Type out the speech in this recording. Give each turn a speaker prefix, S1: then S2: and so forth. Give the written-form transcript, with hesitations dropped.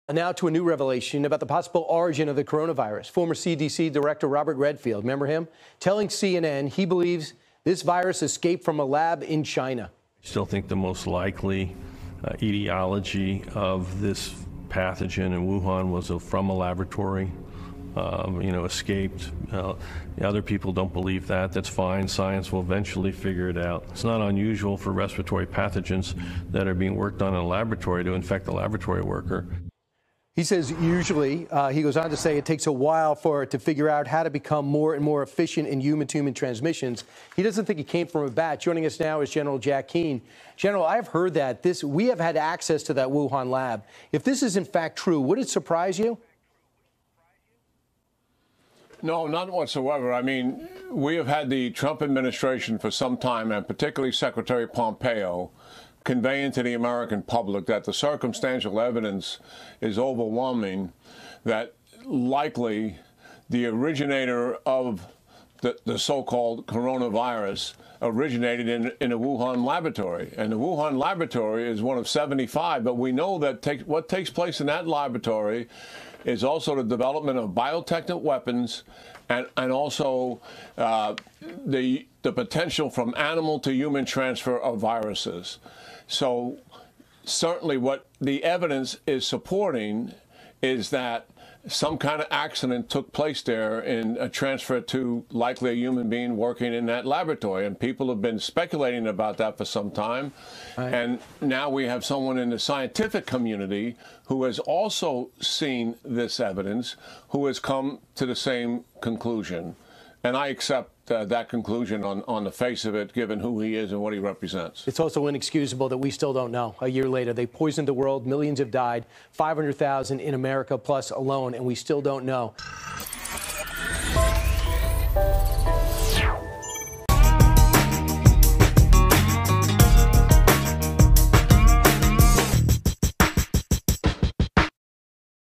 S1: And now to a new revelation about the possible origin of the coronavirus. Former CDC Director Robert Redfield, remember him? Telling CNN he believes this virus escaped from a lab in China.
S2: I still think the most likely etiology of this pathogen in Wuhan was from a laboratory, escaped. Other people don't believe that. That's fine. Science will eventually figure it out. It's not unusual for respiratory pathogens that are being worked on in a laboratory to infect a laboratory worker.
S1: He says usually, he goes on to say, it takes a while for it to figure out how to become more and more efficient in human-to-human transmissions. He doesn't think it came from a bat. Joining us now is General Jack Keane. General, I've heard that we have had access to that Wuhan lab. If this is in fact true, would it surprise you?
S3: No, not whatsoever. I mean, we have had the Trump administration for some time, and particularly Secretary Pompeo, conveying to the American public that the circumstantial evidence is overwhelming, that likely the originator of the so-called coronavirus originated in a Wuhan laboratory. And the Wuhan laboratory is one of 75, but we know that what takes place in that laboratory is also the development of biotechnical weapons and also the potential from animal to human transfer of viruses. So certainly what the evidence is supporting is that some kind of accident took place there in a transfer to likely a human being working in that laboratory. And people have been speculating about that for some time. Right. And now we have someone in the scientific community who has also seen this evidence, who has come to the same conclusion. And I accept that conclusion on the face of it, given who he is and what he represents.
S1: It's also inexcusable that we still don't know. A year later, they poisoned the world. Millions have died, 500,000 in America plus alone, and we still don't know.